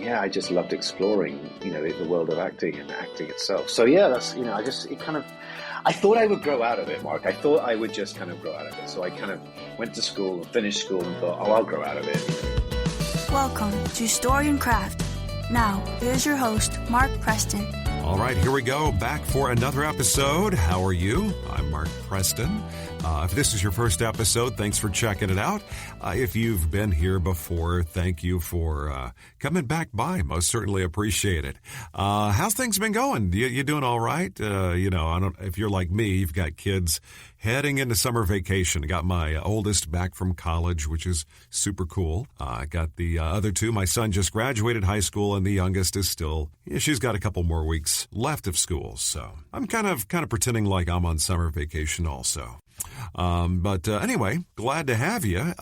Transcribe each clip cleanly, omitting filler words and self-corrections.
I just loved exploring, the world of acting and acting itself. So yeah, that's, I thought I would grow out of it, Mark. I thought I would just kind of grow out of it. So I kind of went to school, finished school, and thought, I'll grow out of it. Welcome to Story and Craft. Now, here's your host, Mark Preston. All right, here we go. Back for another episode. How are you? I'm Mark Preston. If this is your first episode, thanks for checking it out. If you've been here before, thank you for coming back by. Most certainly appreciate it. How's things been going? You doing all right? If you're like me, you've got kids heading into summer vacation. I got my oldest back from college, which is super cool. I got the other two. My son just graduated high school, and the youngest is still, she's got a couple more weeks left of school. So I'm kind of pretending like I'm on summer vacation also. Anyway, glad to have you.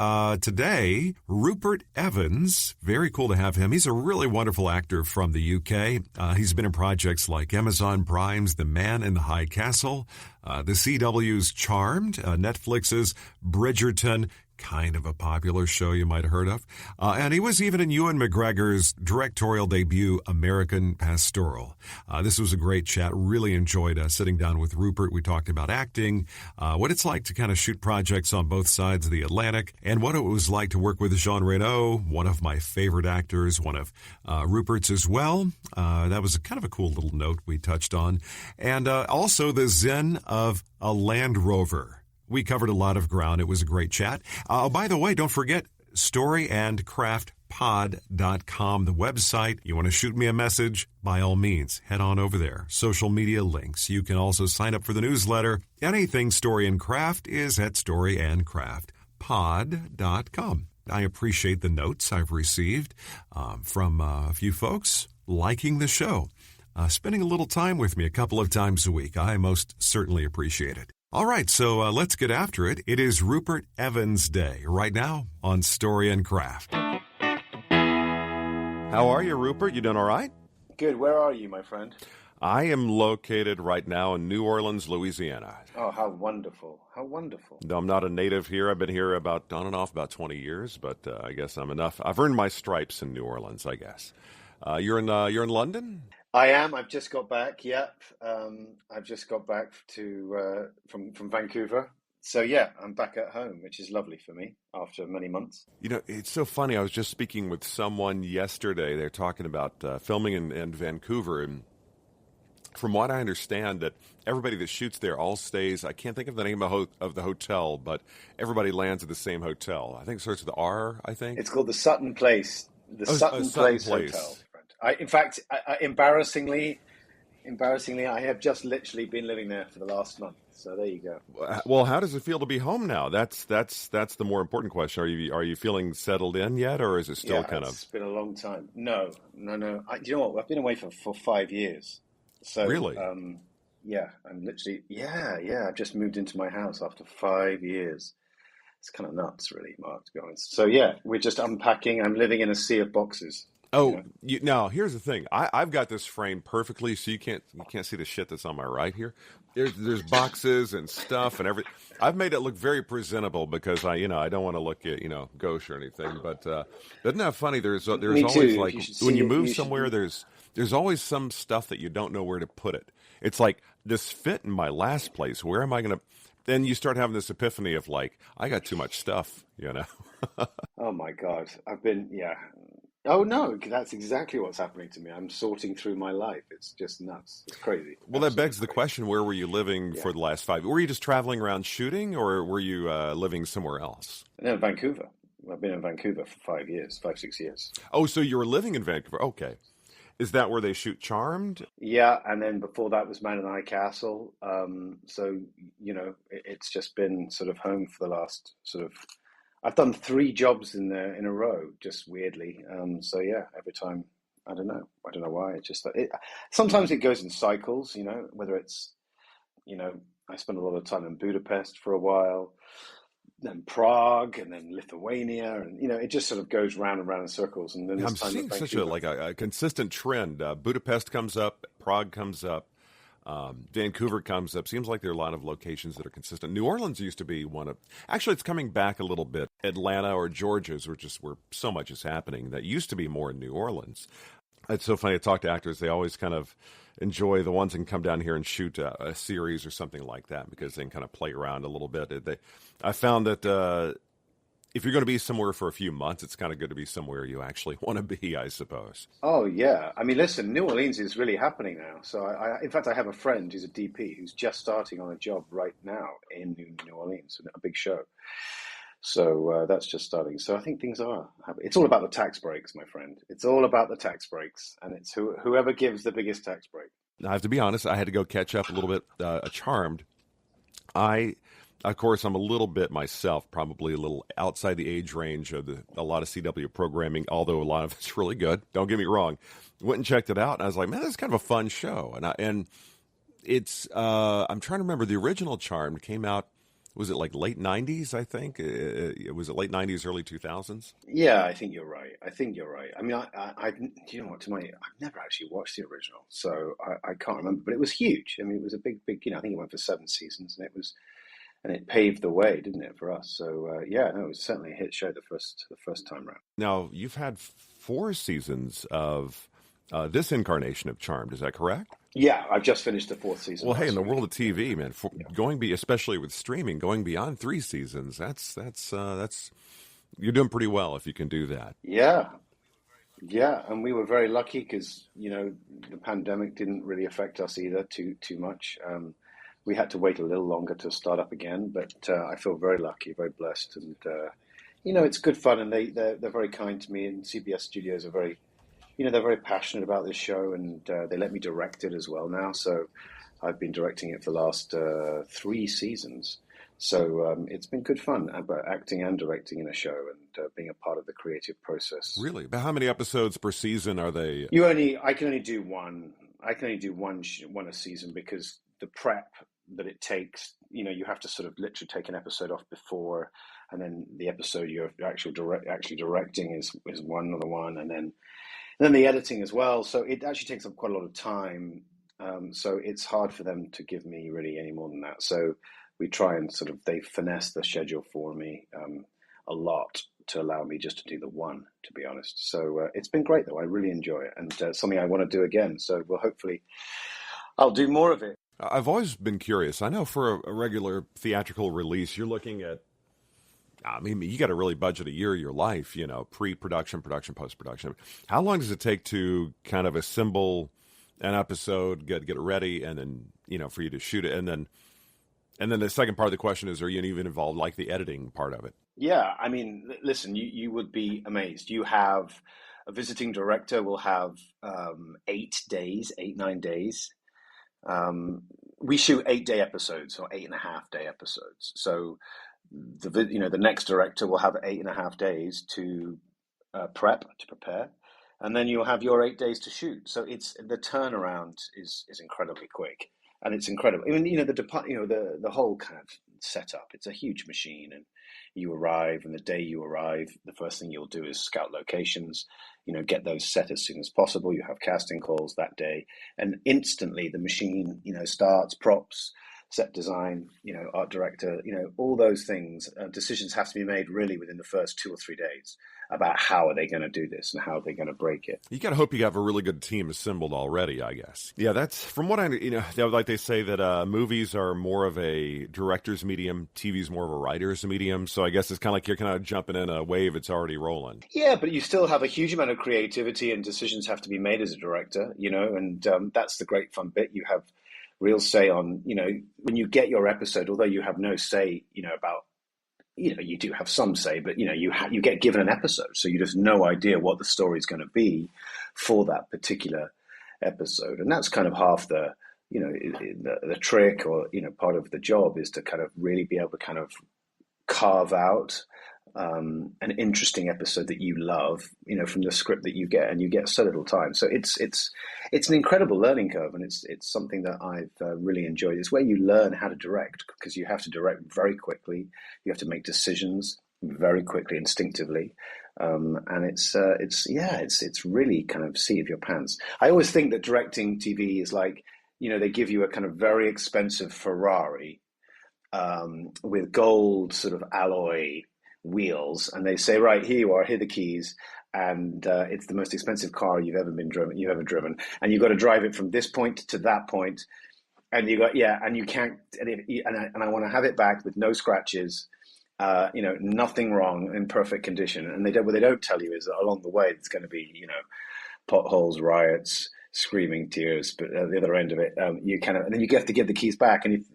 Today, Rupert Evans, very cool to have him. He's a really wonderful actor from the UK. He's been in projects like Amazon Prime's The Man in the High Castle, the CW's Charmed, Netflix's Bridgerton, kind of a popular show you might have heard of. And he was even in Ewan McGregor's directorial debut, American Pastoral. This was a great chat. Really enjoyed sitting down with Rupert. We talked about acting, what it's like to kind of shoot projects on both sides of the Atlantic, and what it was like to work with Jean Reno, one of my favorite actors, one of Rupert's as well. That was kind of a cool little note we touched on. And also the zen of a Land Rover. We covered a lot of ground. It was a great chat. By the way, don't forget storyandcraftpod.com, the website. You want to shoot me a message? By all means, head on over there. Social media links. You can also sign up for the newsletter. Anything Story and Craft is at storyandcraftpod.com. I appreciate the notes I've received from a few folks liking the show, spending a little time with me a couple of times a week. I most certainly appreciate it. All right, so let's get after it. It is Rupert Evans Day right now on Story and Craft. How are you, Rupert? You doing all right? Good. Where are you, my friend? I am located right now in New Orleans, Louisiana. Oh, how wonderful. How wonderful. No, I'm not a native here. I've been here on and off about 20 years, but I guess I'm enough. I've earned my stripes in New Orleans, I guess. You're in London? I am. I've just got back. Yep. I've just got back from Vancouver. So yeah, I'm back at home, which is lovely for me after many months. It's so funny. I was just speaking with someone yesterday. They're talking about filming in Vancouver, and from what I understand, that everybody that shoots there all stays. I can't think of the name of the hotel, but everybody lands at the same hotel. I think it starts with the R. I think it's called the Sutton Place. Sutton Place Hotel. Embarrassingly, I have just literally been living there for the last month. So there you go. Well, how does it feel to be home now? That's the more important question. Are you feeling settled in yet, or is it still kind of? It's been a long time. No. You know what? I've been away for 5 years. So really, I'm literally I've just moved into my house after 5 years. It's kind of nuts, really, Mark, to be honest. So yeah, we're just unpacking. I'm living in a sea of boxes. Oh, now here's the thing. I've got this framed perfectly, so you can't see the shit that's on my right here. There's boxes and stuff and everything. I've made it look very presentable because I don't want to look at gauche or anything. But isn't that funny? There's always like when you move somewhere, there's always some stuff that you don't know where to put it. It's like this fit in my last place. Where am I going to? Then you start having this epiphany of like, I got too much stuff, Oh my God, Oh, no, that's exactly what's happening to me. I'm sorting through my life. It's just nuts. It's crazy. Well, that begs the question, where were you living for the last 5 years? Were you just traveling around shooting, or were you living somewhere else? No, Vancouver. I've been in Vancouver for 6 years. Oh, so you were living in Vancouver. Okay. Is that where they shoot Charmed? Yeah, and then before that was Man in the High Castle. So, it's just been sort of home for the last sort of... I've done 3 jobs in a row, just weirdly. So yeah, every time, I don't know why. It just sometimes it goes in cycles, whether it's, I spent a lot of time in Budapest for a while, then Prague, and then Lithuania, and it just sort of goes round and round in circles. And then I'm seeing such a consistent trend. Budapest comes up, Prague comes up. Vancouver comes up. Seems like there are a lot of locations that are consistent. New Orleans used to be one of. Actually, it's coming back a little bit. Atlanta or Georgia's, where so much is happening. That used to be more in New Orleans. It's so funny to talk to actors. They always kind of enjoy the ones that can come down here and shoot a series or something like that because they can kind of play around a little bit. I found that if you're going to be somewhere for a few months, it's kind of good to be somewhere you actually want to be, I suppose. Oh, yeah. I mean, listen, New Orleans is really happening now. So, in fact, I have a friend who's a DP who's just starting on a job right now in New Orleans, a big show. So that's just starting. So I think things are happening. It's all about the tax breaks, my friend. It's all about the tax breaks. And it's whoever gives the biggest tax break. I have to be honest, I had to go catch up a little bit. Charmed. Of course, I'm a little bit myself, probably a little outside the age range of a lot of CW programming, although a lot of it's really good. Don't get me wrong. Went and checked it out, and I was like, man, this is kind of a fun show. And it's I'm trying to remember, the original Charmed came out, was it like late 90s, I think? Was it late 90s, early 2000s? Yeah, I think you're right. I mean, I you know what, I've never actually watched the original, so I can't remember, but it was huge. I mean, it was a big, I think it went for 7 seasons, and it paved the way, didn't it, for us? So yeah, no, it was certainly a hit show the first time round. Now, you've had 4 seasons of this incarnation of Charmed, is that correct? Yeah, I've just finished the 4th season. Well, hey, in the world of TV, man, especially with streaming, going beyond 3 seasons, that's you're doing pretty well if you can do that. Yeah, and we were very lucky because the pandemic didn't really affect us either too much. We had to wait a little longer to start up again, but I feel very lucky, very blessed, and it's good fun, and they're very kind to me, and CBS Studios are very. They're very passionate about this show, and they let me direct it as well now. So I've been directing it for the last 3 seasons. So it's been good fun, acting and directing in a show and being a part of the creative process. Really? But how many episodes per season are they? I can only do one. I can only do one a season because the prep that it takes, you have to sort of literally take an episode off before, and then the episode you're actually directing is one other one, and then the editing as well. So it actually takes up quite a lot of time. So it's hard for them to give me really any more than that. So we try and they finesse the schedule for me a lot to allow me just to do the one, to be honest. So it's been great, though. I really enjoy it, and something I want to do again. So hopefully I'll do more of it. I've always been curious. I know for a regular theatrical release, you're looking at, I mean, you got to really budget a year of your life, pre-production, production, post-production. How long does it take to kind of assemble an episode, get it ready, and then, for you to shoot it? And then the second part of the question is, are you even involved, like the editing part of it? Yeah, I mean, listen, you would be amazed. You have a visiting director will have 8, 9 days. We shoot 8-day episodes or 8.5-day episodes. So the next director will have 8.5 days to prepare, and then you'll have your 8 days to shoot. So it's the turnaround is incredibly quick, and it's incredible. I mean, the whole kind of setup. It's a huge machine, and you arrive, and the day you arrive, the first thing you'll do is scout locations. Get those set as soon as possible. You have casting calls that day, and instantly the machine, starts, props, set design, art director, all those things. Decisions have to be made really within the first 2 or 3 days about how are they going to do this and how are they going to break it. You got to hope you have a really good team assembled already, I guess. Yeah, that's from what I, like they say that movies are more of a director's medium, TV's more of a writer's medium. So I guess it's kind of like you're kind of jumping in a wave it's already rolling. Yeah, but you still have a huge amount of creativity, and decisions have to be made as a director, and that's the great fun bit. You have real say on, when you get your episode, although you have no say, about, you do have some say, but, you get given an episode. So you just have no idea what the story is going to be for that particular episode. And that's kind of half the trick, or, part of the job is to kind of really be able to kind of carve out an interesting episode that you love, from the script that you get, and you get so little time. So it's an incredible learning curve, and it's something that I've really enjoyed. It's where you learn how to direct, because you have to direct very quickly. You have to make decisions very quickly, instinctively, and it's really kind of seat of your pants. I always think that directing TV is like they give you a kind of very expensive Ferrari with gold sort of alloy wheels, and they say, right, here you are, here are the keys, and it's the most expensive car you've ever driven, and you've got to drive it from this point to that point, and and you can't, and I want to have it back with no scratches, nothing wrong, in perfect condition. And what they don't tell you is that along the way, it's going to be, potholes, riots, screaming tears, but at the other end of it, and then you have to give the keys back, and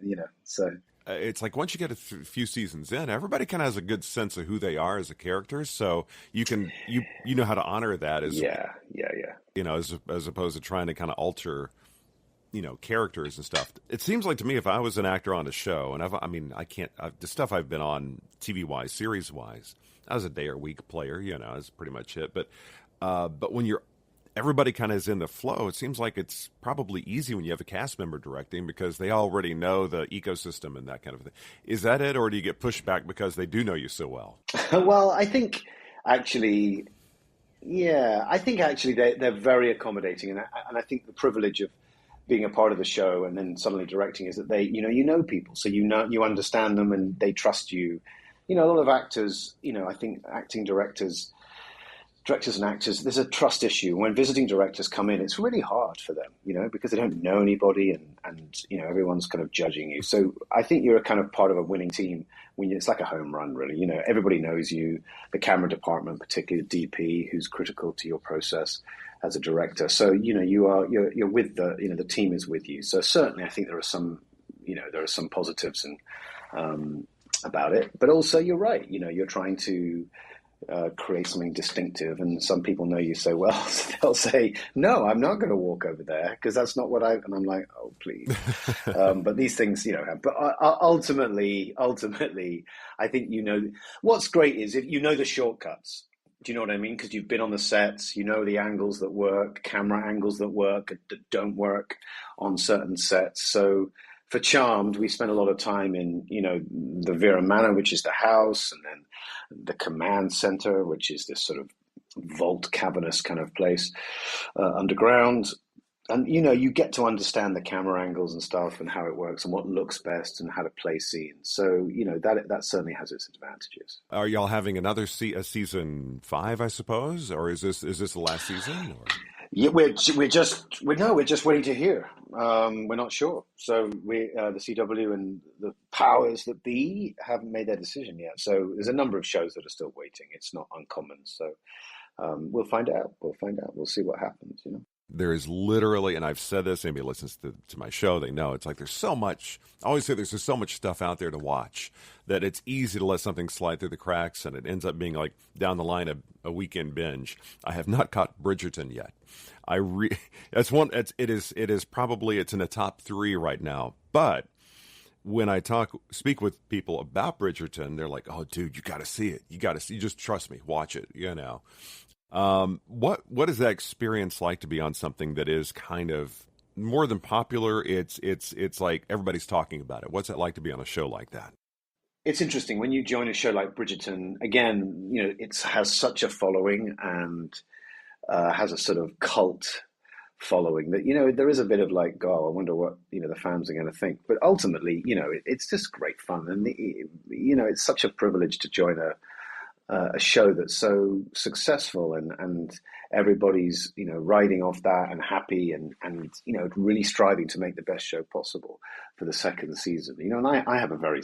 so. It's like once you get a few seasons in, everybody kind of has a good sense of who they are as a character, so you know how to honor that as as opposed to trying to kind of alter characters and stuff. It seems like to me, if I was an actor on a show, and the stuff I've been on TV wise, series wise, I was a day or week player, that's pretty much it. But when everybody kind of is in the flow, it seems like it's probably easy when you have a cast member directing because they already know the ecosystem and that kind of thing. Is that it, or do you get pushback because they do know you so well? Well, I think actually they're very accommodating, and I think the privilege of being a part of the show and then suddenly directing is that they, people, so you understand them and they trust you. A lot of actors, I think acting directors and actors, there's a trust issue. When visiting directors come in, it's really hard for them, because they don't know anybody and everyone's kind of judging you. So I think you're a kind of part of a winning team when it's like a home run, really. Everybody knows you, the camera department, particularly the DP, who's critical to your process as a director. So, you're with the team is with you. So certainly I think there are some positives and about it, but also you're right. You're trying to create something distinctive, and some people know you so well, so they'll say, no, I'm not going to walk over there because that's not and I'm like, oh, please. But these things, but ultimately, I think, what's great is if you know the shortcuts. Do you know what I mean? Because you've been on the sets, the angles that work, camera angles that work, that don't work on certain sets. So for Charmed, we spent a lot of time in, the Vera Manor, which is the house, and then the command center, which is this sort of vault cavernous kind of place underground. And, you get to understand the camera angles and stuff and how it works and what looks best and how to play scenes. So, that certainly has its advantages. Are y'all having another season 5, I suppose? Or is this the last season? Or? Yeah, we're just waiting to hear. We're not sure. So the CW and the powers that be haven't made their decision yet. So there's a number of shows that are still waiting. It's not uncommon. So we'll find out. We'll see what happens. There is literally, and I've said this, anybody listens to my show, they know, it's like there's so much, I always say there's just so much stuff out there to watch that it's easy to let something slide through the cracks, and it ends up being like down the line a weekend binge. I have not caught Bridgerton yet. It is probably, it's in the top 3 right now, but when I speak with people about Bridgerton, they're like, oh dude, you got to see it. You just trust me, watch it, What is that experience like to be on something that is kind of more than popular? It's like everybody's talking about it. What's it like to be on a show like that? It's interesting when you join a show like Bridgerton. Again, it has such a following and has a sort of cult following that there is a bit of like, oh, I wonder what the fans are going to think. But ultimately, it's just great fun, and it's such a privilege to join a show that's so successful and everybody's riding off that and happy and really striving to make the best show possible for the second season. And I have a very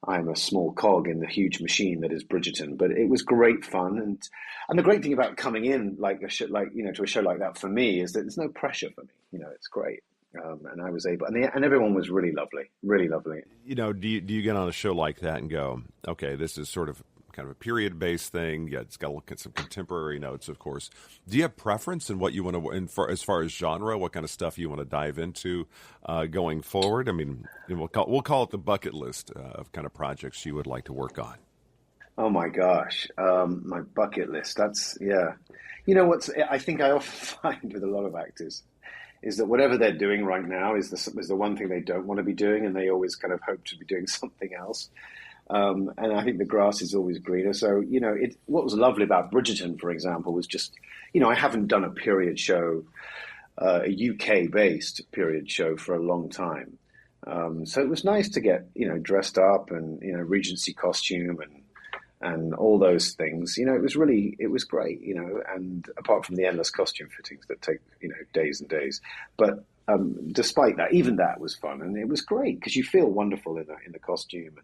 I'm a small cog in the huge machine that is Bridgerton, but it was great fun, and the great thing about coming in to a show like that for me is that there's no pressure for me. It's great. And I was able, and everyone was really lovely, really lovely. Do you get on a show like that and go, okay, this is sort of kind of a period-based thing. Yeah, it's got to look at some contemporary notes, of course. Do you have preference in what you want to, as far as genre, what kind of stuff you want to dive into going forward? I mean, we'll call it the bucket list of kind of projects you would like to work on. Oh my gosh, my bucket list. That's, yeah. I think I often find with a lot of actors is that whatever they're doing right now is the one thing they don't want to be doing, and they always kind of hope to be doing something else. And I think the grass is always greener. So, what was lovely about Bridgerton, for example, was just, I haven't done a period show a UK-based period show for a long time. So it was nice to get, dressed up and, Regency costume and all those things. It was great, and apart from the endless costume fittings that take, days and days. But despite that, even that was fun, and it was great because you feel wonderful in the costume.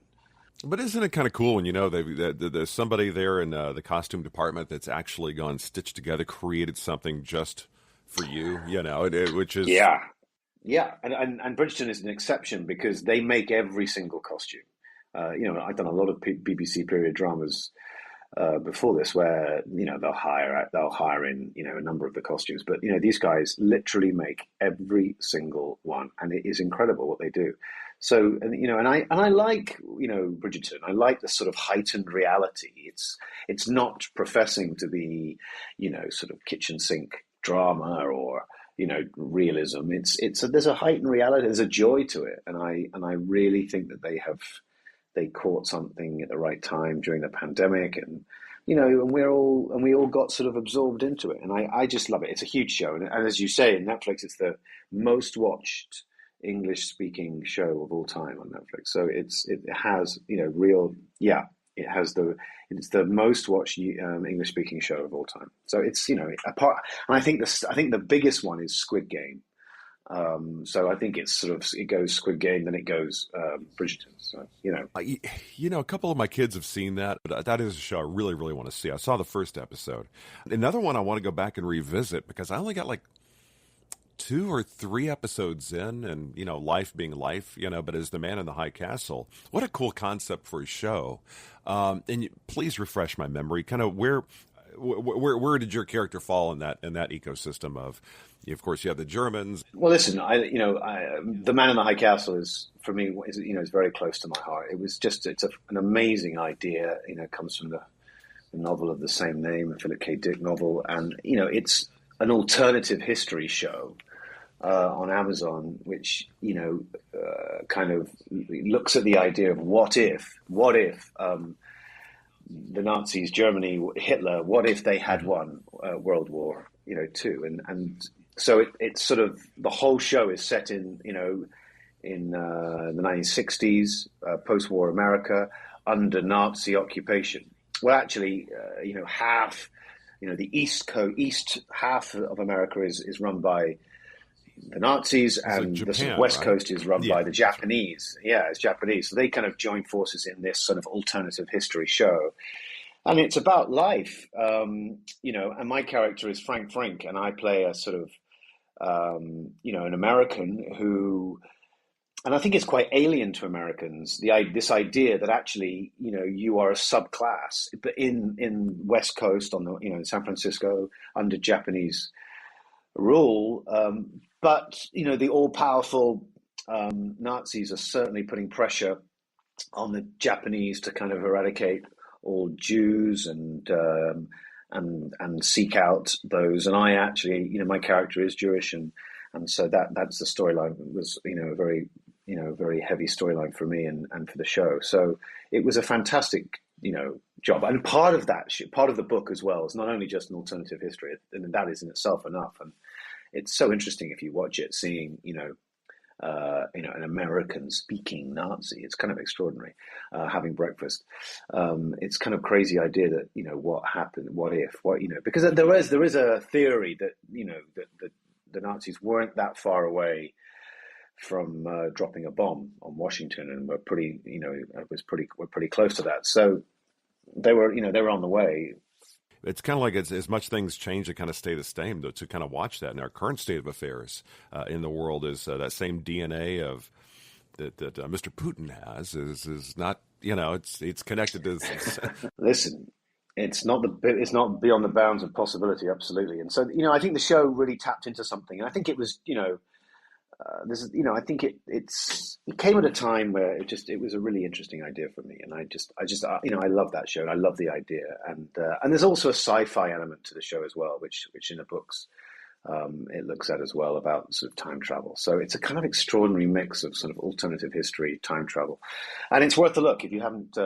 But isn't it kind of cool when there's somebody there in the costume department that's actually gone stitched together, created something just for you, which is... Yeah, and Bridgerton is an exception because they make every single costume. I've done a lot of BBC period dramas before this where they'll hire in a number of the costumes, but these guys literally make every single one, and it is incredible what they do. So and I like Bridgerton. I like the sort of heightened reality. It's not professing to be sort of kitchen sink drama or realism. There's a heightened reality. There's a joy to it, and I really think that they caught something at the right time during the pandemic, and and we all got sort of absorbed into it, and I just love it. It's a huge show, and as you say, in Netflix, it's the most watched English speaking show of all time on Netflix. So it has it's the most watched English speaking show of all time. So it's apart, and I think the biggest one is Squid Game. So I think it's it goes Squid Game, then it goes Bridgerton. So a couple of my kids have seen that, but that is a show I really, really want to see. I saw the first episode. Another one I want to go back and revisit because I only got like 2 or 3 episodes in, and life being life, but as the Man in the High Castle, what a cool concept for a show. And please refresh my memory. Kind of where did your character fall in that ecosystem of? Of course, you have the Germans. Well, listen, the Man in the High Castle is for me is very close to my heart. It's an amazing idea. It comes from the novel of the same name, a Philip K. Dick novel, and it's an alternative history show on Amazon, which kind of looks at the idea of what if the Nazis, Germany, Hitler, what if they had won World War II, and so it's sort of the whole show is set in the 1960s, post-war America under Nazi occupation. Well, actually, half. The east half of America is run by the Nazis, and Japan, the west right? coast is run by the Japanese. Yeah, it's Japanese. So they kind of join forces in this sort of alternative history show. And it's about life, and my character is Frank Frink, and I play a sort of, an American who... And I think it's quite alien to Americans, this idea that actually, you are a subclass, but in West Coast, in San Francisco, under Japanese rule. But the all-powerful Nazis are certainly putting pressure on the Japanese to kind of eradicate all Jews and seek out those. And I actually, my character is Jewish, and so that's the storyline. It was a very heavy storyline for me and for the show. So it was a fantastic job, and part of the book as well is not only just an alternative history, and that is in itself enough. And it's so interesting if you watch it, seeing an American speaking Nazi. It's kind of extraordinary. Having breakfast, it's kind of crazy idea that what happened, because there is a theory that that the Nazis weren't that far away from dropping a bomb on Washington, and we're pretty close to that. So they were on the way. It's kind of like as much things change, it kind of stay the same. To kind of watch that in our current state of affairs in the world is that same DNA of that Mr. Putin has is not it's connected to. Listen, it's not beyond the bounds of possibility, absolutely. And so I think the show really tapped into something, and I think it was I think it came at a time where it was a really interesting idea for me, and I love that show, and I love the idea, and there's also a sci-fi element to the show as well, which in the books it looks at as well, about sort of time travel. So it's a kind of extraordinary mix of sort of alternative history, time travel, and it's worth a look if you haven't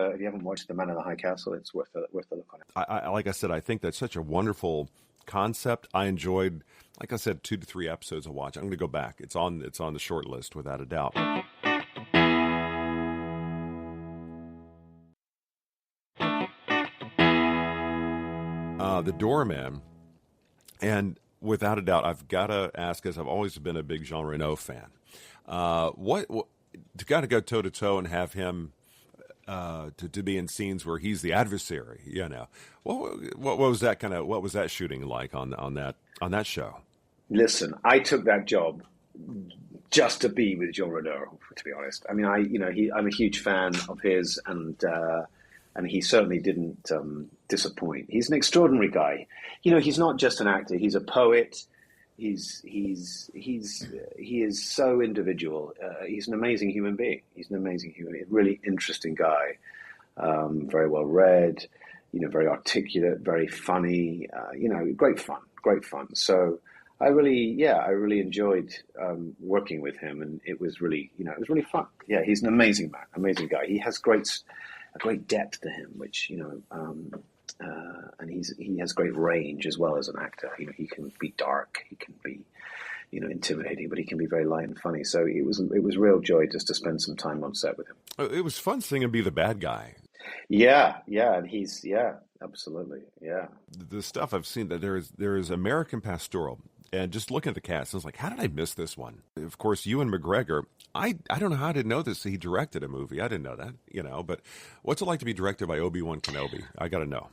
watched The Man in the High Castle. It's worth a look on it. Like I said, I think that's such a wonderful concept. I enjoyed, like I said, 2 to 3 episodes of watch. I'm going to go back. It's on the short list without a doubt. The Doorman, and without a doubt, I've got to ask, as I've always been a big Jean Reno fan. What to got to go toe to toe and have him to be in scenes where he's the adversary? What was that what was that shooting like on that show? Listen, I took that job just to be with Jean Reno, to be honest. I mean, I'm a huge fan of his, and he certainly didn't disappoint. He's an extraordinary guy. He's not just an actor. He's a poet. He is so individual. He's an amazing human being. Really interesting guy. Very well read. Very articulate. Very funny. Great fun. So I really enjoyed working with him, and it was really fun. Yeah, he's an amazing man, amazing guy. He has a great depth to him, which and he has great range as well as an actor. He can be dark, he can be intimidating, but he can be very light and funny. So it was real joy just to spend some time on set with him. It was fun seeing him be the bad guy. Yeah, and he's absolutely, yeah. The stuff I've seen, that there is American Pastoral. And just looking at the cast, I was like, how did I miss this one? Of course, Ewan McGregor, I don't know how I didn't know this. He directed a movie. I didn't know that, but what's it like to be directed by Obi-Wan Kenobi? I got to know.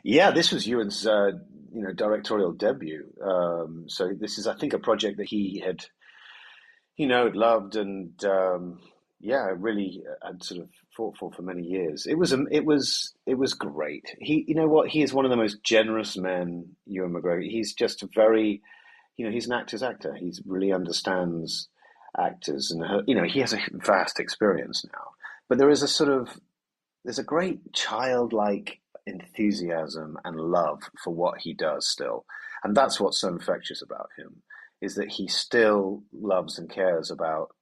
Yeah, this was Ewan's, directorial debut. So this is, I think, a project that he had, loved and, really had sort of fought for many years. It was great. He is one of the most generous men, Ewan McGregor. He's just very, he's an actor's actor. He really understands actors, and he has a vast experience now. But there's a great childlike enthusiasm and love for what he does still, and that's what's so infectious about him, is that he still loves and cares about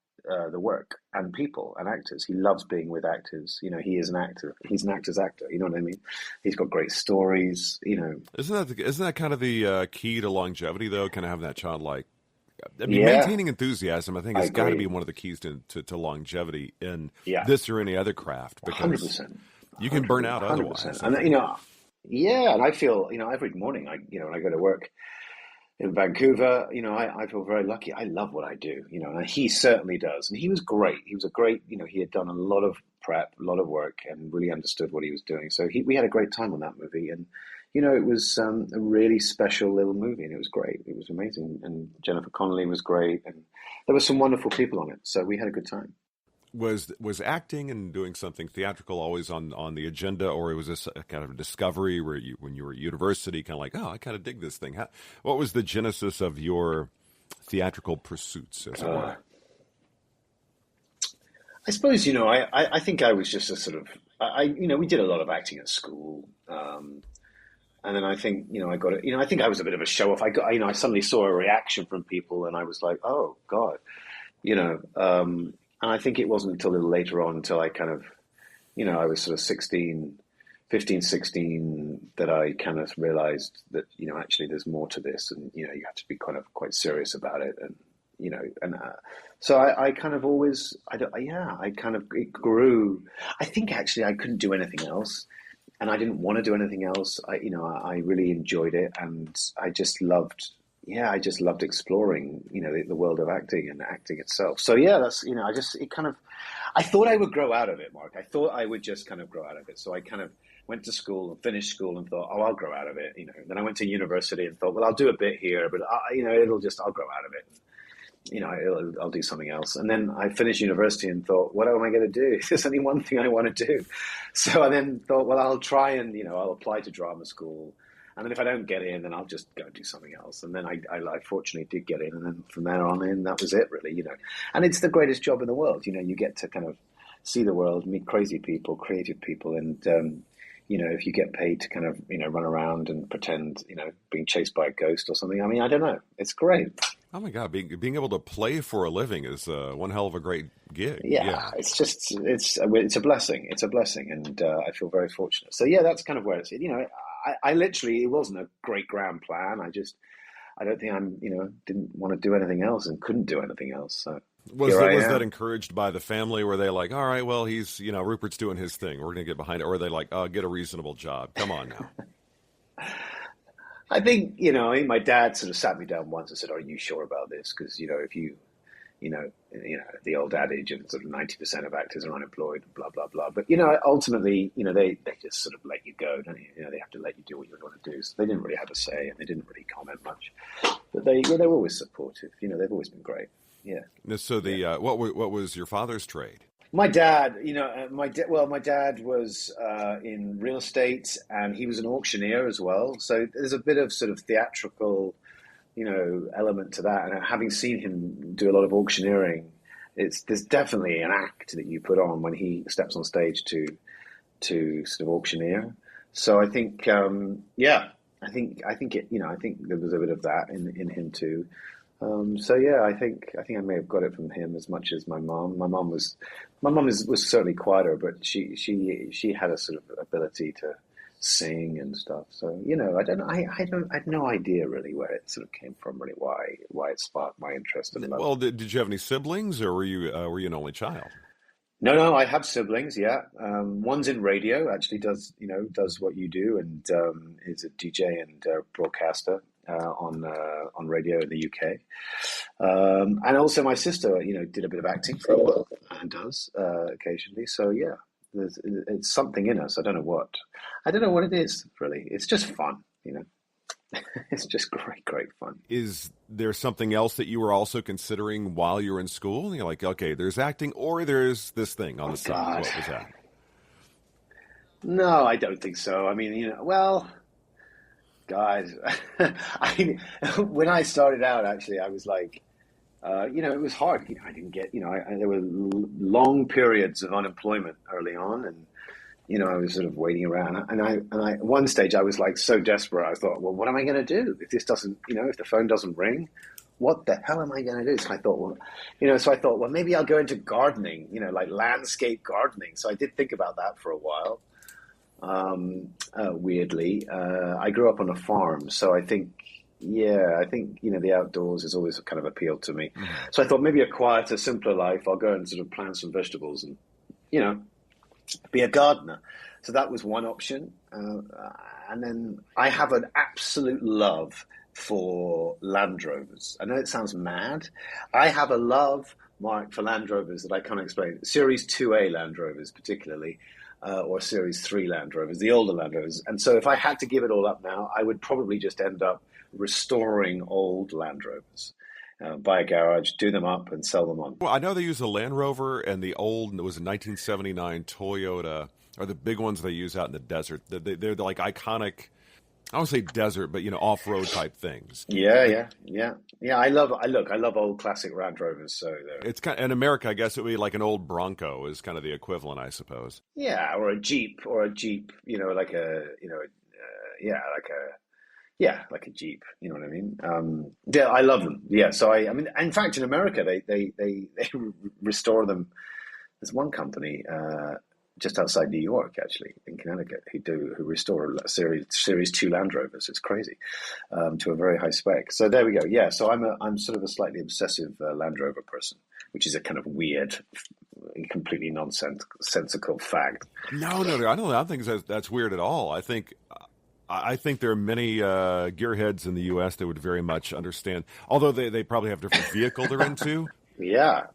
the work and people and actors. He loves being with actors. He is an actor. He's an actor's actor. You know what I mean? He's got great stories. Isn't that kind of the key to longevity, though? Kind of having that childlike. Maintaining enthusiasm, I think, has got to be one of the keys to longevity in this or any other craft. Because 100%. You can burn out 100%. Otherwise. And and I feel every morning when I go to work in Vancouver, I feel very lucky. I love what I do, and he certainly does. And he was great. He was a great, he had done a lot of prep, a lot of work, and really understood what he was doing. So we had a great time on that movie. And, it was a really special little movie, and it was great. It was amazing. And Jennifer Connelly was great. And there were some wonderful people on it. So we had a good time. Was acting and doing something theatrical always on the agenda, or was this a kind of a discovery where when you were at university, kind of like, oh, I kind of dig this thing? What was the genesis of your theatrical pursuits, as it were? I suppose, I think I was just a sort of, we did a lot of acting at school. And then I think, I got it, I think I was a bit of a show off. I suddenly saw a reaction from people, and I was like, oh God, and I think it wasn't until a little later on, until I kind of, I was sort of 15, 16, that I kind of realized that, actually there's more to this, and, you have to be kind of quite serious about it. And, so I kind of always, it grew. I think actually I couldn't do anything else, and I didn't want to do anything else. I really enjoyed it, and I just loved exploring, the world of acting and acting itself. So that's, I thought I would grow out of it, Mark. I thought I would just kind of grow out of it. So I kind of went to school and finished school and thought, I'll grow out of it. Then I went to university and thought, well, I'll do a bit here, but I'll grow out of it. I'll do something else. And then I finished university and thought, what am I going to do? There's only one thing I want to do. So I then thought, well, I'll try and, I'll apply to drama school. And then if I don't get in, then I'll just go do something else. And then I fortunately did get in. And then from there on in, that was it, really, And it's the greatest job in the world. You get to kind of see the world, meet crazy people, creative people. And, if you get paid to kind of, run around and pretend, being chased by a ghost or something, I don't know. It's great. Oh, my God. Being able to play for a living is one hell of a great gig. Yeah. It's a blessing. It's a blessing. And I feel very fortunate. So, that's kind of where it's, I literally, it wasn't a great grand plan. I don't think didn't want to do anything else and couldn't do anything else. So Was that encouraged by the family? Were they like, all right, well, he's, Rupert's doing his thing, we're going to get behind it? Or were they like, oh, get a reasonable job. Come on now. I think my dad sort of sat me down once and said, are you sure about this? Because, if the old adage of sort of 90% of actors are unemployed, blah, blah, blah. But, ultimately, they just sort of let you go, don't you? They have to let you do what you want to do. So they didn't really have a say and they didn't really comment much. But they were always supportive. They've always been great. Yeah. So what was your father's trade? My dad, my dad was in real estate and he was an auctioneer as well. So there's a bit of sort of theatrical element to that. And having seen him do a lot of auctioneering, there's definitely an act that you put on when he steps on stage to sort of auctioneer. So I think, I think there was a bit of that in him too. I think I may have got it from him as much as my mom. My mom was certainly quieter, but she had a sort of ability to sing and stuff. So I had no idea really where it sort of came from, really why it sparked my interest in love. Well, did you have any siblings, or were you an only child? No, I have siblings. Yeah, one's in radio, actually does what you do, and is a DJ and broadcaster on radio in the UK. And also my sister, did a bit of acting for a while and does occasionally. So yeah. It's something in us. I don't know what it is, really. It's just fun, It's just great fun. Is there something else that you were also considering while you were in school? You're like, okay, there's acting, or there's this thing on the side. What was that? No, I don't think so. I mean, guys, when I started out, actually, I was like, it was hard. I didn't get, there were long periods of unemployment early on, and I was sort of waiting around. And I at one stage I was like so desperate. I thought, well, what am I going to do if this doesn't, if the phone doesn't ring? What the hell am I going to do? So I thought, well, maybe I'll go into gardening, like landscape gardening. So I did think about that for a while. Weirdly, I grew up on a farm, so I think the outdoors has always kind of appealed to me. Mm-hmm. So I thought maybe a quieter, simpler life. I'll go and sort of plant some vegetables and be a gardener. So that was one option. And then I have an absolute love for Land Rovers. I know it sounds mad. I have a love, Mark, for Land Rovers that I can't explain. Series 2A Land Rovers, particularly. Or Series 3 Land Rovers, the older Land Rovers. And so if I had to give it all up now, I would probably just end up restoring old Land Rovers, buy a garage, do them up, and sell them on. Well, I know they use the Land Rover and the old, it was a 1979 Toyota, are the big ones they use out in the desert. They're like iconic, I won't say desert, but off-road type things. Yeah. I love old classic Land Rovers. So it's kind of, in America, I guess it would be like an old Bronco is kind of the equivalent, I suppose. Yeah, or a Jeep, like a Jeep. You know what I mean? Yeah, I love them. Yeah, so I mean, in fact, in America, they restore them. There's one company just outside New York, actually, in Connecticut, who restore Series 2 Land Rovers. It's crazy, to a very high spec. So there we go. Yeah, so I'm sort of a slightly obsessive Land Rover person, which is a kind of weird, completely nonsensical fact. No, I don't think that's weird at all. I think there are many gearheads in the U.S. that would very much understand, although they probably have different vehicle they're into. Yeah.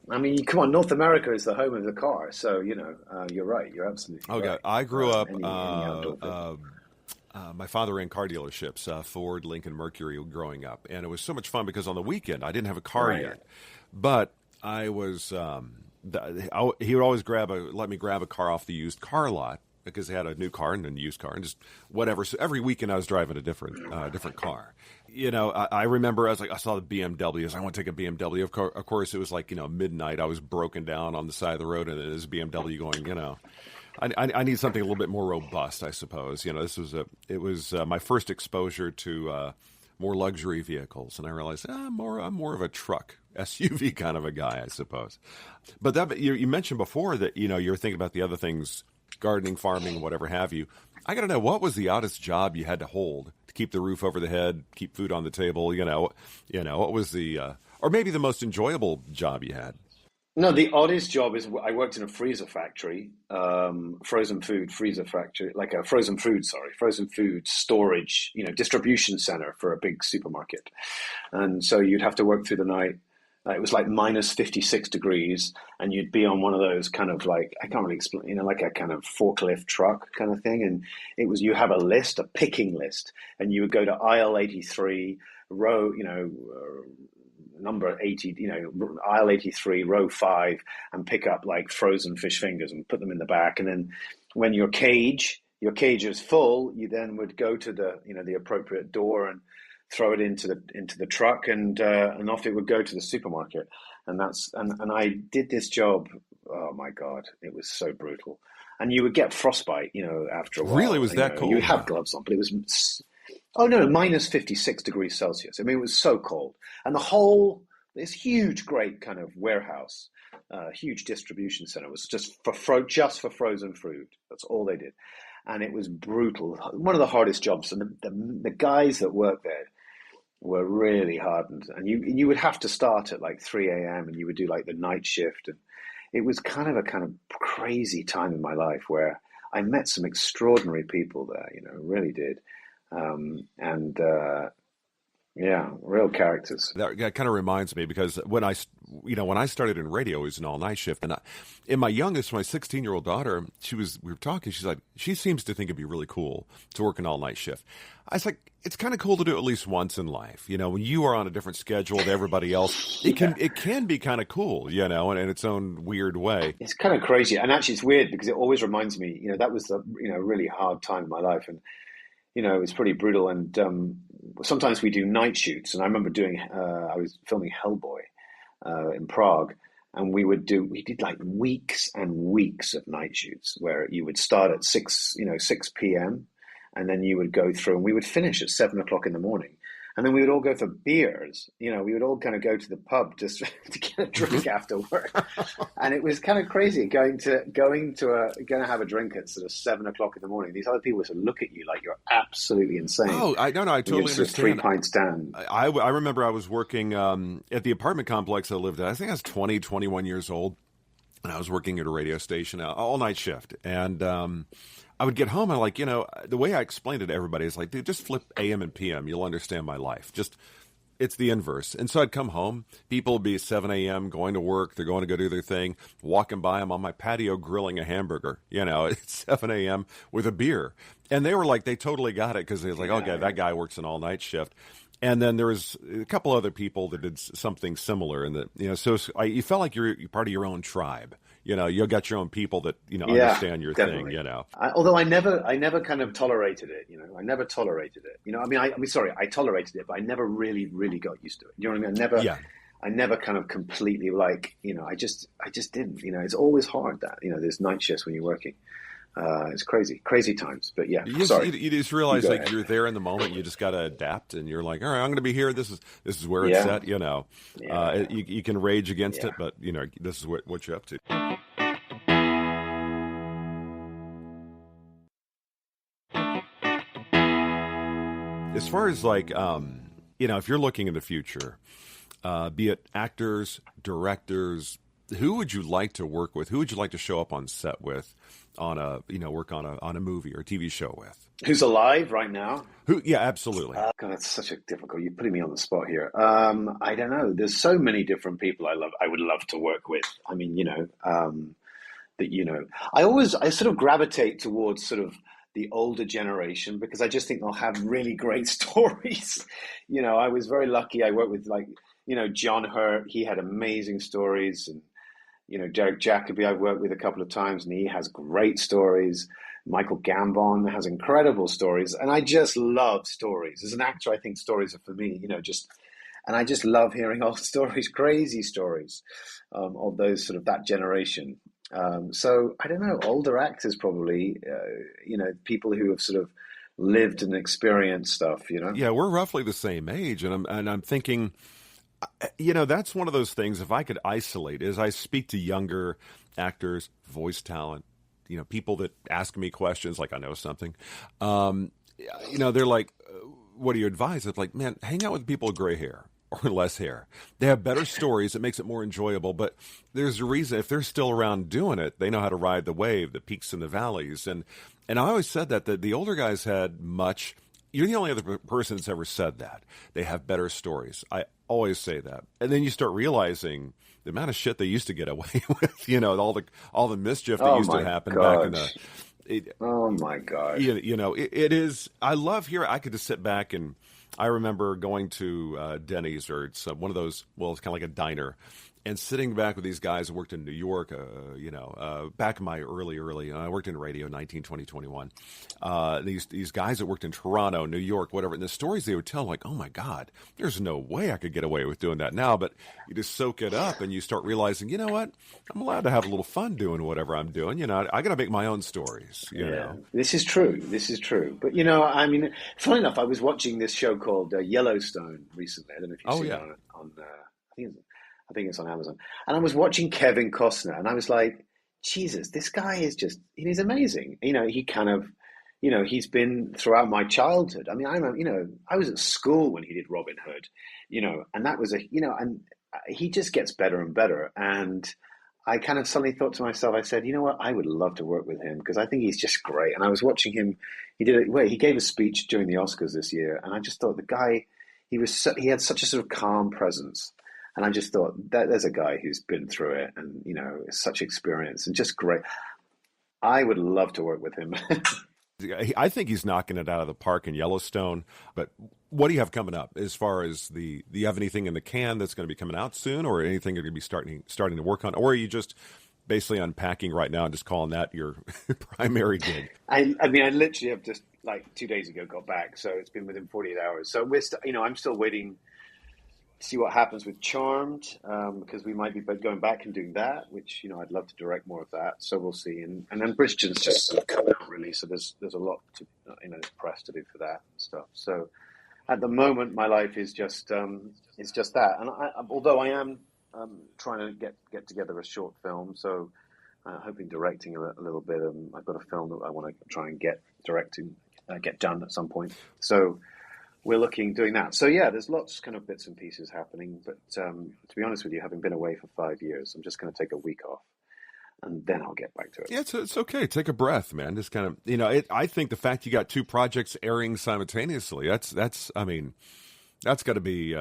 I mean, come on, North America is the home of the car, so, you're right. You're absolutely right. Okay, I grew up, my father ran car dealerships, Ford, Lincoln, Mercury, growing up, and it was so much fun because on the weekend, I didn't have a car yet, but I was, he would always let me grab a car off the used car lot, because they had a new car and a used car and just whatever. So every weekend I was driving a different car. I remember I saw the BMWs. I want to take a BMW. Of course, it was like, midnight. I was broken down on the side of the road, and there's a BMW going, I need something a little bit more robust, I suppose. It was my first exposure to more luxury vehicles, and I realized I'm more of a truck SUV kind of a guy, I suppose. But you mentioned before that you're thinking about the other things gardening, farming, whatever have you. I got to know, what was the oddest job you had to hold to keep the roof over the head, keep food on the table? What was or maybe the most enjoyable job you had? No, the oddest job is I worked in a freezer factory, frozen food freezer factory, like a frozen food storage, distribution center for a big supermarket. And so you'd have to work through the night. It was like minus 56 degrees, and you'd be on one of those kind of like, I can't really explain, like a kind of forklift truck kind of thing. And it was, you have a list, a picking list, and you would go to aisle 83, row, number 80, aisle 83, row 5, and pick up like frozen fish fingers and put them in the back. And then when your cage is full, you then would go to the appropriate door and throw it into the truck, and off it would go to the supermarket. And I did this job. Oh my God, it was so brutal. And you would get frostbite, after a while. Really, was that cold? You have gloves on, but it was, oh no, minus 56 degrees Celsius. I mean, it was so cold. And this huge, great kind of warehouse, huge distribution center was just for frozen food. That's all they did. And it was brutal. One of the hardest jobs. And the guys that worked there were really hardened. And you would have to start at like 3 a.m. and you would do like the night shift. And it was kind of crazy time in my life where I met some extraordinary people there, really did. Real characters. That kind of reminds me, because when I started in radio, it was an all-night shift. And my 16-year-old daughter, we were talking, she's like, she seems to think it'd be really cool to work an all-night shift. I was like, it's kind of cool to do at least once in life. When you are on a different schedule to everybody else, it can be kind of cool, in its own weird way. It's kind of crazy. And actually it's weird because it always reminds me, that was a really hard time in my life. And, it's pretty brutal. And sometimes we do night shoots. And I remember I was filming Hellboy in Prague. And we did like weeks and weeks of night shoots where you would start at 6 p.m. and then you would go through, and we would finish at 7 o'clock in the morning. And then we would all go for beers. We would all kind of go to the pub just to get a drink after work. And it was kind of crazy going to have a drink at sort of 7 o'clock in the morning. These other people would look at you like you're absolutely insane. Oh, I totally understand. 3 pints down. I remember I was working at the apartment complex I lived at. I think I was 20, 21 years old. And I was working at a radio station, all night shift. And I would get home and the way I explained it to everybody is like, dude, just flip AM and PM. You'll understand my life. It's the inverse. And so I'd come home. People would be at 7 a.m. going to work. They're going to go do their thing. Walking by, I'm on my patio grilling a hamburger, at 7 a.m. with a beer. And they were like, they totally got it because they was like, okay, that guy works an all-night shift. And then there was a couple other people that did something similar. And that, so you felt like you're part of your own tribe. You got your own people that, understand your definitely. thing, Although I never kind of tolerated it, I never tolerated it. I tolerated it, but I never really, really got used to it. You know what I mean? I never kind of completely I just didn't, it's always hard that, there's night shifts when you're working. It's crazy times, but yeah. You just realize you're there in the moment. You just got to adapt, and you're like, all right, I'm going to be here. This is where it's set. You can rage against it, but this is what you're up to. As far as if you're looking in the future, be it actors, directors, who would you like to work with? Who would you like to show up on set with? Work on a movie or TV show with? Who's alive right now? Yeah, absolutely. God, it's such a difficult. You're putting me on the spot here. I don't know. There's so many different people I would love to work with. I mean, I sort of gravitate towards sort of the older generation because I just think they'll have really great stories. I was very lucky. I worked with John Hurt. He had amazing stories, and Derek Jacobi I've worked with a couple of times, and he has great stories. Michael Gambon has incredible stories, and I just love stories. As an actor, I think stories are for me, and I just love hearing old stories, crazy stories of those sort of that generation. So I don't know, older actors probably, people who have sort of lived and experienced stuff, Yeah, we're roughly the same age, and I'm thinking, that's one of those things, if I could isolate, as I speak to younger actors, voice talent, people that ask me questions like I know something. They're like, what do you advise? It's like, man, hang out with people with gray hair or less hair. They have better stories. It makes it more enjoyable. But there's a reason. If they're still around doing it, they know how to ride the wave, the peaks and the valleys. And I always said that the older guys had much. You're the only other person that's ever said that. They have better stories. I always say that. And then you start realizing the amount of shit they used to get away with, all the mischief that used to happen back in the. Oh my God! It is. I love here. I could just sit back and I remember going to Denny's or it's one of those. Well, it's kind of like a diner, and sitting back with these guys who worked in New York. Back in my early. I worked in radio, 19, 20, 21. These guys that worked in Toronto, New York, whatever. And the stories they would tell, like, oh my God, there's no way I could get away with doing that now. But you just soak it up and you start realizing, you know what? I'm allowed to have a little fun doing whatever I'm doing. I got to make my own stories. You know, this is true. But funny enough, I was watching this show called Yellowstone recently. I don't know if you've seen it on I think it's on Amazon. And I was watching Kevin Costner, and I was like, Jesus, this guy he's amazing. He kind of, he's been throughout my childhood. I mean, I remember, I was at school when he did Robin Hood, and that was and he just gets better and better. And I kind of suddenly thought to myself, I said, you know what, I would love to work with him because I think he's just great. And I was watching him, he gave a speech during the Oscars this year, and I just thought the guy, he had such a sort of calm presence. And I just thought that there's a guy who's been through it and, such experience and just great. I would love to work with him. I think he's knocking it out of the park in Yellowstone. But what do you have coming up as far as do you have anything in the can that's going to be coming out soon or anything you're going to be starting to work on? Or are you just basically unpacking right now and just calling that your primary gig? I literally have just 2 days ago got back. So it's been within 48 hours. So I'm still waiting see what happens with Charmed, because we might be going back and doing that, which, I'd love to direct more of that. So we'll see. And then Bridgerton's just sort of coming out, really. So there's a lot to, press to do for that and stuff. So at the moment, my life is just that. And although I am trying to get together a short film, so hoping directing a little bit. I've got a film that I want to try and get done at some point. So we're doing that. So yeah, there's lots kind of bits and pieces happening. But to be honest with you, having been away for 5 years, I'm just going to take a week off, and then I'll get back to it. Yeah, it's okay. Take a breath, man. Just kind of, I think the fact you got two projects airing simultaneously, that's got to be,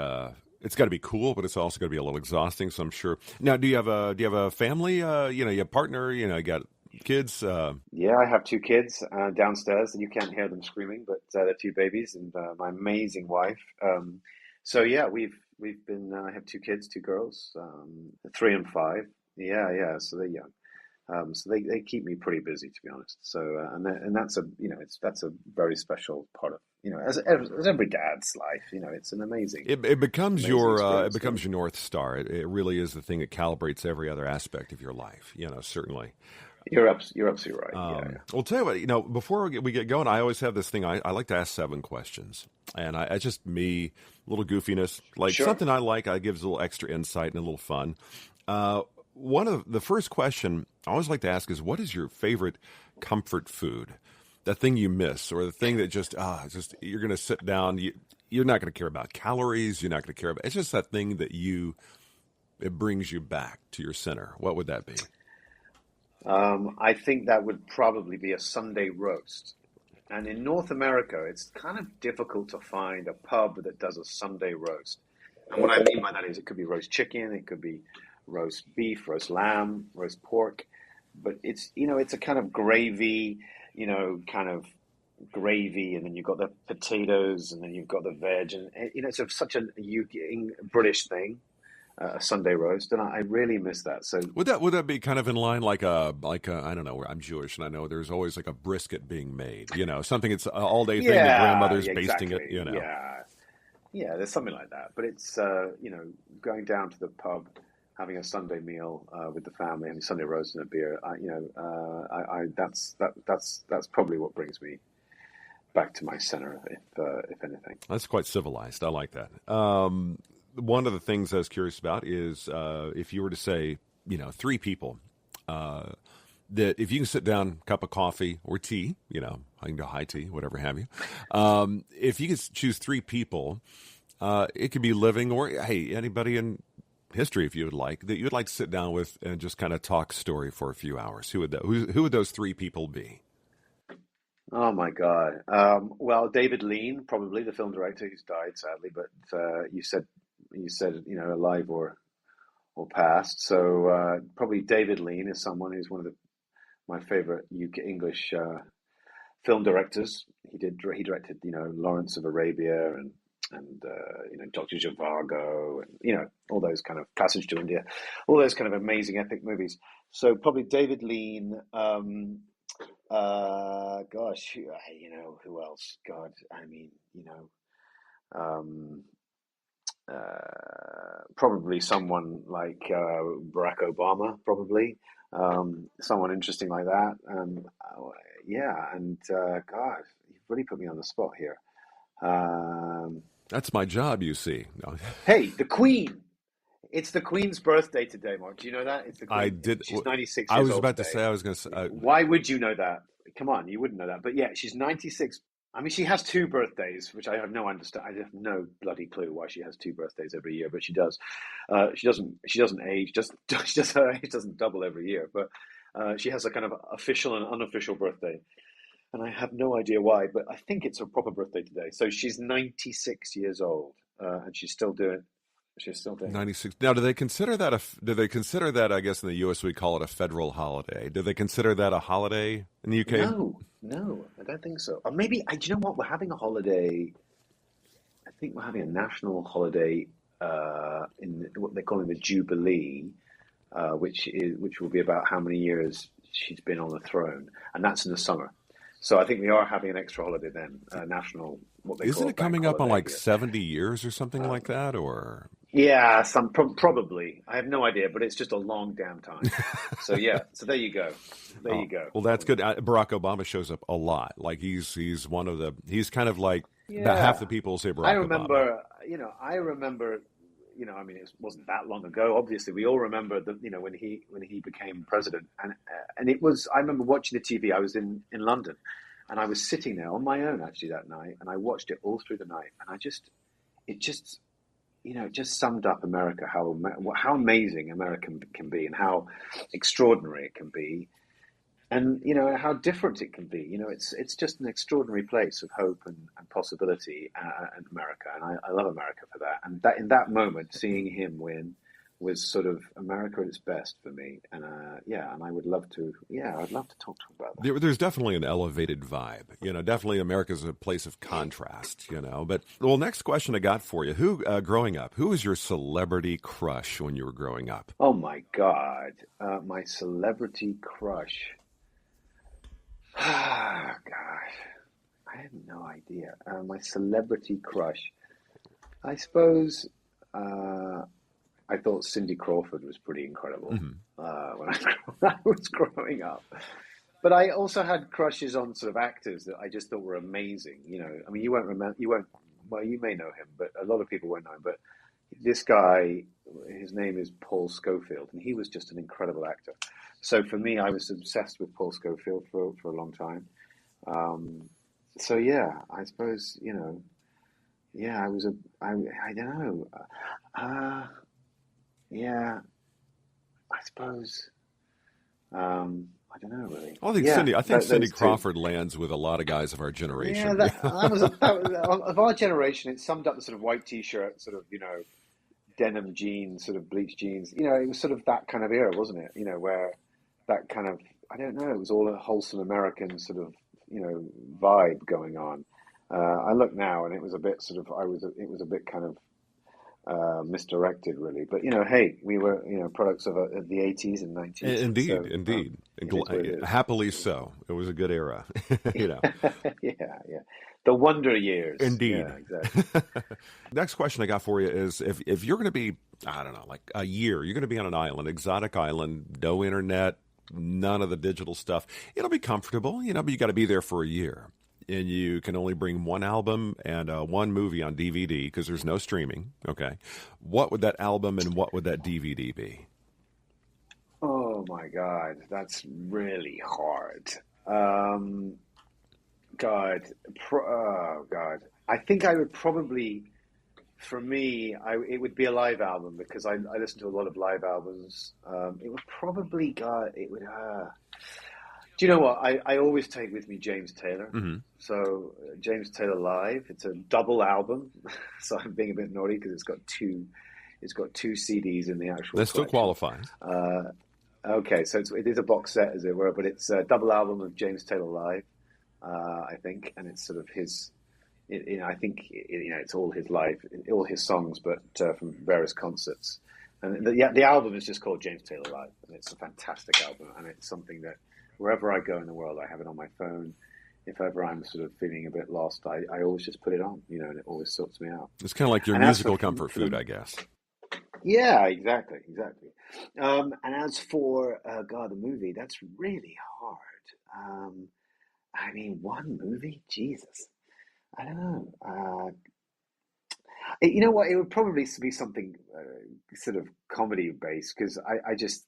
it's got to be cool, but it's also going to be a little exhausting. So I'm sure. Now, do you have a family? You have a partner? You got kids? Yeah, I have two kids downstairs, and you can't hear them screaming, but they're two babies, and my amazing wife. So yeah, we've been. I have two kids, two girls, 3 and 5. Yeah. So they're young. So they keep me pretty busy, to be honest. So and that's a very special part of as every dad's life. It's an amazing. It becomes your North Star. It really is the thing that calibrates every other aspect of your life. Certainly. You're absolutely right. Yeah. Well, tell you what, before we get going, I always have this thing. I like to ask 7 questions, and it's just me, a little goofiness, something I like. I gives a little extra insight and a little fun. One of the first question I always like to ask is, what is your favorite comfort food? That thing you miss, or the thing that just you're going to sit down. You're not going to care about calories. You're not going to care about. It's just that thing that it brings you back to your center. What would that be? I think that would probably be a Sunday roast. And in North America, it's kind of difficult to find a pub that does a Sunday roast. And what I mean by that is it could be roast chicken, it could be roast beef, roast lamb, roast pork. But it's a kind of gravy, and then you've got the potatoes, and then you've got the veg. And, it's such a British thing. A Sunday roast, and I really miss that. So would that be kind of in line like a I don't know, I'm Jewish, and I know there's always like a brisket being made, something it's an all day thing. The grandmother's basting it, Yeah, there's something like that. But it's going down to the pub, having a Sunday meal with the family, having Sunday roast and a beer. That's probably what brings me back to my center, if anything. That's quite civilized. I like that. One of the things I was curious about is if you were to say, 3 people that that if you can sit down, cup of coffee or tea, I can go high tea, whatever have you. If you could choose three people, it could be living or, hey, anybody in history, if you would like, that you would like to sit down with and just kind of talk story for a few hours. Who would those three people be? Oh my God. Well, David Lean, probably the film director who's died sadly, but you said alive or past. So probably David Lean is someone who's one of my favorite UK English film directors. He directed Lawrence of Arabia and Dr. Zhivago and all those kind of Passage to India, all those kind of amazing epic movies. So probably David Lean. Gosh, who else? God, I mean, probably someone like Barack Obama, probably someone interesting like that. God, you've really put me on the spot here. That's my job, you see. Hey, the Queen. It's the Queen's birthday today, Mark. Do you know that? It's the Queen. I did. She's 96 I years was old about today. to say, I was going to say. Why would you know that? Come on, you wouldn't know that. But yeah, she's 96. I mean, she has two birthdays, which I have no no bloody clue why she has two birthdays every year, but she does. She doesn't age. Her age doesn't double every year, but she has a kind of official and unofficial birthday. And I have no idea why, but I think it's her proper birthday today. So she's 96 years old, and she's still doing. She's still doing 96. Now, do they consider that? I guess in the U.S. we call it a federal holiday. Do they consider that a holiday in the U.K.? No, I don't think so. Or maybe do you know what? We're having a holiday. I think we're having a national holiday in what they're calling the Jubilee, which will be about how many years she's been on the throne, and that's in the summer. So I think we are having an extra holiday then, national. What they Isn't call it coming up on like here. 70 years or something like that, or? Yeah, probably. I have no idea, but it's just a long damn time. So yeah, so there you go. You go. Well, that's good. Barack Obama shows up a lot. Like he's one of he's kind of like about half the people say Barack Obama. I remember, I mean, it wasn't that long ago. Obviously, we all remember that, when he became president, and it was. I remember watching the TV. I was in London, and I was sitting there on my own actually that night, and I watched it all through the night, and it just summed up America, how amazing America can be, and how extraordinary it can be, and how different it can be. It's just an extraordinary place of hope and possibility in America, and I love America for that. And that in that moment, seeing him win was sort of America at its best for me. And and I would love to. Yeah, I'd love to talk to him about that. There's definitely an elevated vibe. Definitely America's a place of contrast. But next question I got for you: growing up, who was your celebrity crush when you were growing up? Oh my God, my celebrity crush. Ah, gosh, I have no idea. My celebrity crush. I suppose I thought Cindy Crawford was pretty incredible when I was growing up. But I also had crushes on sort of actors that I just thought were amazing. I mean, you may know him, but a lot of people won't know him. But this guy, his name is Paul Scofield, and he was just an incredible actor. So for me, I was obsessed with Paul Scofield for a long time. So yeah, I suppose, I was I don't know. Yeah, I suppose. I don't know really. Well, I think Cindy Crawford lands with a lot of guys of our generation. Yeah, that was of our generation. It summed up the sort of white T-shirt, sort of denim jeans, sort of bleached jeans. It was sort of that kind of era, wasn't it? Where that kind of, I don't know, it was all a wholesome American sort of vibe going on. I look now, and it was a bit sort of it was a bit kind of misdirected, really. But hey, we were products of the 80s and 90s. Indeed. Happily so. It was a good era. Yeah. The wonder years. Indeed. Yeah, exactly. Next question I got for you is if you're going to be, I don't know, like a year, you're going to be on an island, exotic island, no internet, none of the digital stuff. It'll be comfortable, but you got to be there for a year. And you can only bring one album and one movie on DVD because there's no streaming. Okay. What would that album and what would that DVD be? Oh Oh my God, that's really hard. God, oh God. I think I would probably, for me, it would be a live album because I listen to a lot of live albums. It would probably, God, it would. Do you know what? I always take with me James Taylor. Mm-hmm. So James Taylor Live. It's a double album. So I'm being a bit naughty because it's got two CDs in the actual. That still collection. qualifies. Okay, so it is a box set, as it were, but it's a double album of James Taylor Live, I think, and it's sort of his. I think it's all his live, all his songs, but from various concerts. And the album is just called James Taylor Live, and it's a fantastic album, and it's something that wherever I go in the world, I have it on my phone. If ever I'm sort of feeling a bit lost, I always just put it on, and it always sorts me out. It's kind of like your musical comfort food, I guess. Yeah, exactly. And as for the movie, that's really hard. I mean, one movie, Jesus, I don't know. You know what? It would probably be something sort of comedy based because I just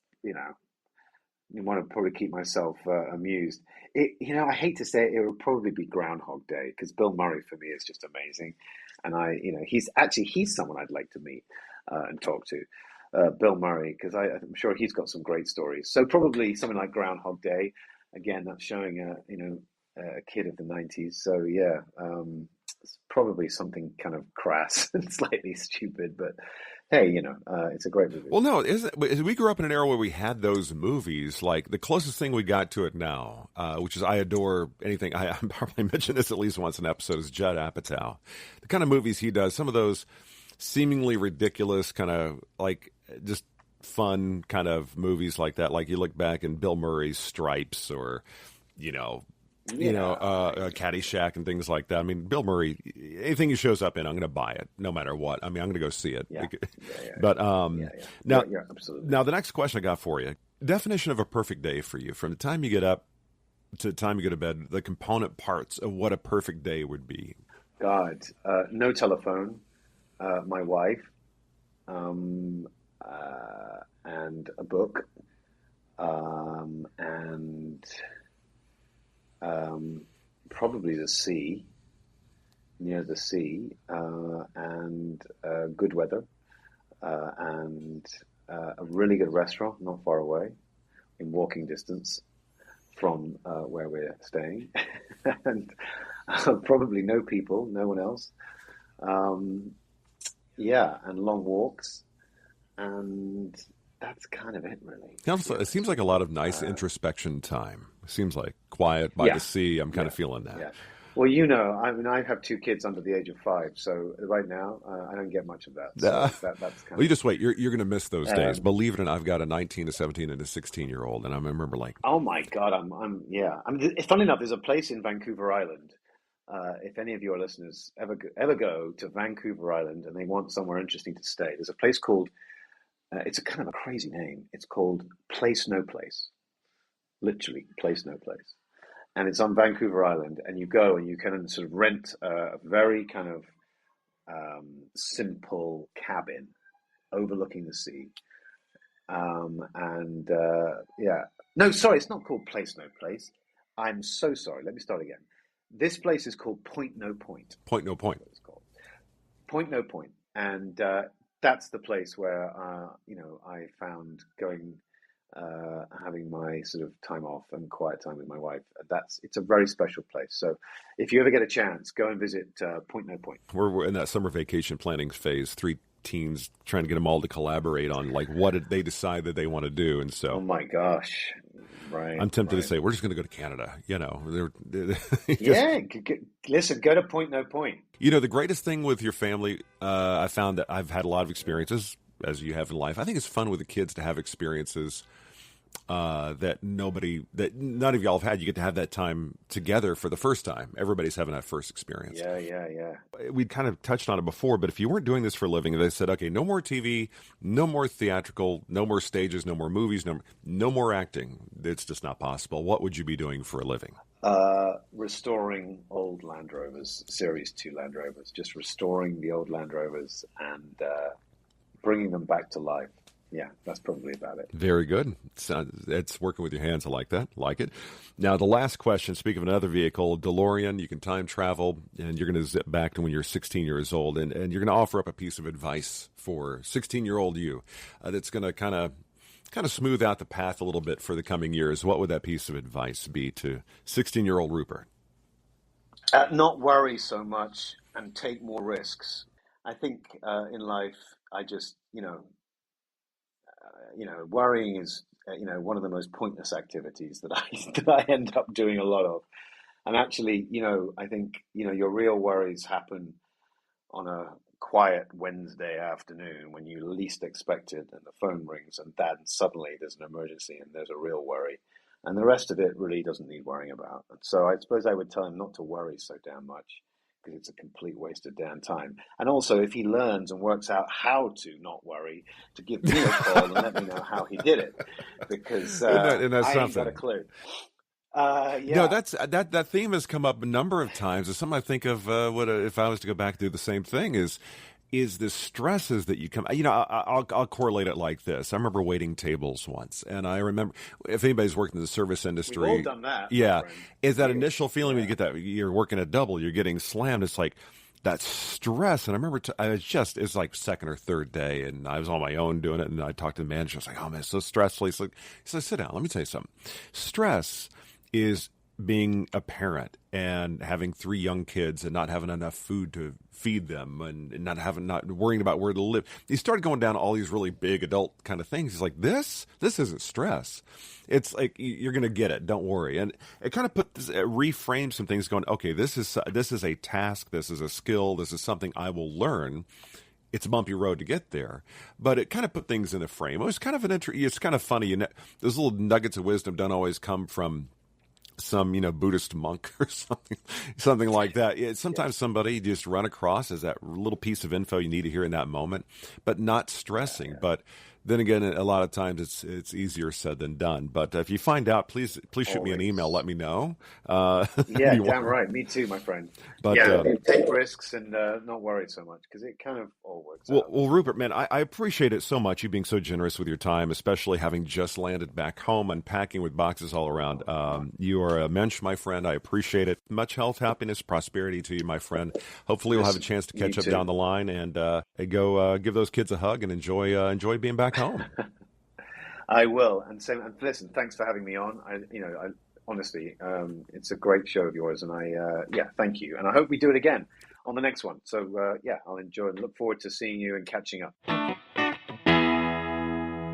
you want to probably keep myself amused. I hate to say it, it would probably be Groundhog Day because Bill Murray for me is just amazing, and he's someone I'd like to meet and talk to, Bill Murray, because I'm sure he's got some great stories. So probably something like Groundhog Day. Again, that's showing a kid of the '90s. So yeah, it's probably something kind of crass and slightly stupid, but. Hey, it's a great movie. Well, no, we grew up in an era where we had those movies. Like the closest thing we got to it now, which is I adore anything. I probably mentioned this at least once in an episode, is Judd Apatow. The kind of movies he does, some of those seemingly ridiculous, kind of like just fun kind of movies like that. Like you look back in Bill Murray's Stripes or, Caddyshack and things like that. I mean, Bill Murray, anything he shows up in, I'm going to buy it no matter what. I mean, I'm going to go see it. Yeah. But now, absolutely. Now the next question I got for you: definition of a perfect day for you, from the time you get up to the time you go to bed, the component parts of what a perfect day would be. God, no telephone, my wife, and a book, and. Probably the sea, near the sea, and good weather, and a really good restaurant not far away, in walking distance from where we're staying, and probably no people, no one else. And long walks, and that's kind of it, really. It seems like a lot of nice introspection time. It seems like quiet by the sea. I'm kind of feeling that. Yeah. Well, I mean, I have two kids under the age of 5, so right now I don't get much of that. So that's kind well, you just wait. You're going to miss those days. Believe it or not, I've got a 19, a 17, and a 16-year-old, and I remember like, oh my God, I mean, funny enough, there's a place in Vancouver Island. If any of your listeners ever go to Vancouver Island and they want somewhere interesting to stay, there's a place called. It's a kind of a crazy name. It's called Place No Place. Literally, Place No Place. And it's on Vancouver Island, and you go and you can sort of rent a very kind of simple cabin overlooking the sea. No, sorry, it's not called Place No Place. I'm so sorry. Let me start again. This place is called Point No Point. Point No Point. That's what it's called. Point No Point. And that's the place where, I found going, having my sort of time off and quiet time with my wife. It's a very special place. So if you ever get a chance, go and visit Point No Point. We're in that summer vacation planning phase, 3 teams trying to get them all to collaborate on like what did they decide that they want to do. And so, oh my gosh. Right. I'm tempted to say, we're just going to go to Canada. Listen, go to Point No Point. The greatest thing with your family, I found that I've had a lot of experiences, as you have in life. I think it's fun with the kids to have experiences that none of y'all have had. You get to have that time together for the first time. Everybody's having that first experience. Yeah. We'd kind of touched on it before, but if you weren't doing this for a living, they said, okay, no more TV, no more theatrical, no more stages, no more movies, no more acting. It's just not possible. What would you be doing for a living? Restoring old Land Rovers, Series 2 Land Rovers, just restoring the old Land Rovers and bringing them back to life. yeah, that's probably about it. Very good. It's working with your hands. I like that. Like it. Now, the last question, speaking of another vehicle, DeLorean, you can time travel, and you're going to zip back to when you're 16 years old, and you're going to offer up a piece of advice for 16-year-old you that's going to kind of smooth out the path a little bit for the coming years. What would that piece of advice be to 16-year-old Rupert? Not worry so much and take more risks. I think in life, I just, worrying is, one of the most pointless activities that I end up doing a lot of. And actually, I think, your real worries happen on a quiet Wednesday afternoon when you least expect it, and the phone rings, and then suddenly there's an emergency and there's a real worry. And the rest of it really doesn't need worrying about. And so I suppose I would tell him not to worry so damn much, because it's a complete waste of damn time. And also, if he learns and works out how to not worry, to give me a call and let me know how he did it, because I ain't got a clue. Yeah. No, that theme has come up a number of times. It's something I think of. If I was to go back and do the same thing, is the stresses that you come. I'll correlate it like this. I remember waiting tables once, and I remember, if anybody's worked in the service industry, we've all done that. Yeah, is that initial feeling when you get that you're working a double, you're getting slammed. It's like that stress. And I remember it's like second or third day, and I was on my own doing it, and I talked to the manager. I was like, "Oh man, it's so stressful." He's like, "Sit down. Let me tell you something. Stress is being a parent and having 3 young kids and not having enough food to feed them, and not worrying about where to live." He started going down all these really big adult kind of things. He's like, this isn't stress. It's like, you're going to get it. Don't worry. And it kind of reframes some things, going, okay, this is a task. This is a skill. This is something I will learn. It's a bumpy road to get there, but it kind of put things in a frame. It was kind of it's kind of funny. Those little nuggets of wisdom don't always come from some Buddhist monk or something like that. Sometimes somebody you just run across as that little piece of info you need to hear in that moment, but not stressing. Yeah. But then again, a lot of times it's easier said than done. But if you find out, please shoot me an email. Let me know. Yeah, damn right. Me too, my friend. But take risks and not worry so much, because it kind of all works out. Well, Rupert, man, I appreciate it so much, you being so generous with your time, especially having just landed back home, unpacking with boxes all around. You are a mensch, my friend. I appreciate it. Much health, happiness, prosperity to you, my friend. Hopefully we'll have a chance to catch up down the line and go give those kids a hug and enjoy being back home. I will, and listen, thanks for having me on. I honestly, it's a great show of yours, and thank you, and I hope we do it again on the next one. So I'll enjoy and look forward to seeing you and catching up.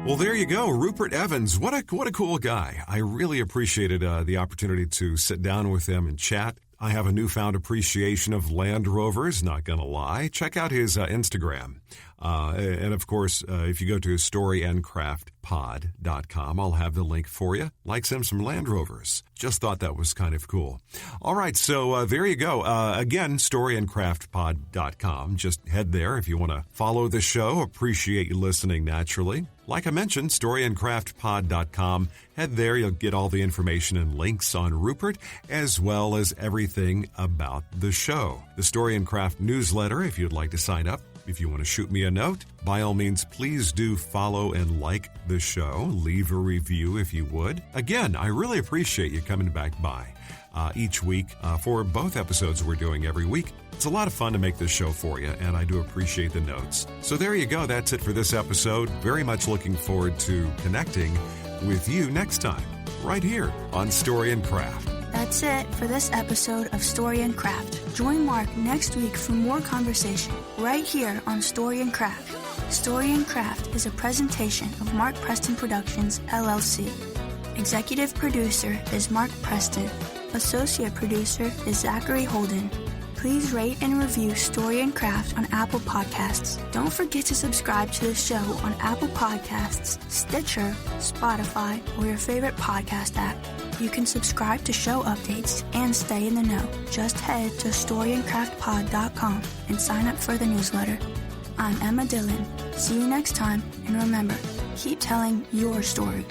Well, there you go, Rupert Evans. What a cool guy. I really appreciated the opportunity to sit down with him and chat. I have a newfound appreciation of Land Rovers, not gonna lie. Check out his Instagram. And of course, if you go to storyandcraftpod.com, I'll have the link for you. Like some Land Rovers. Just thought that was kind of cool. All right, so there you go. Again, storyandcraftpod.com. Just head there if you want to follow the show. Appreciate you listening naturally. Like I mentioned, storyandcraftpod.com. Head there. You'll get all the information and links on Rupert, as well as everything about the show. The Story and Craft newsletter, if you'd like to sign up. If you want to shoot me a note, by all means, please do follow and like the show. Leave a review if you would. Again, I really appreciate you coming back by each week for both episodes we're doing every week. It's a lot of fun to make this show for you, and I do appreciate the notes. So there you go. That's it for this episode. Very much looking forward to connecting with you next time, right here on Story and Craft. That's it for this episode of Story and Craft. Join Mark next week for more conversation right here on Story and Craft. Story and Craft is a presentation of Mark Preston Productions, LLC. Executive producer is Mark Preston. Associate producer is Zachary Holden. Please rate and review Story and Craft on Apple Podcasts. Don't forget to subscribe to the show on Apple Podcasts, Stitcher, Spotify, or your favorite podcast app. You can subscribe to show updates and stay in the know. Just head to storyandcraftpod.com and sign up for the newsletter. I'm Emma Dillon. See you next time, and remember, keep telling your story.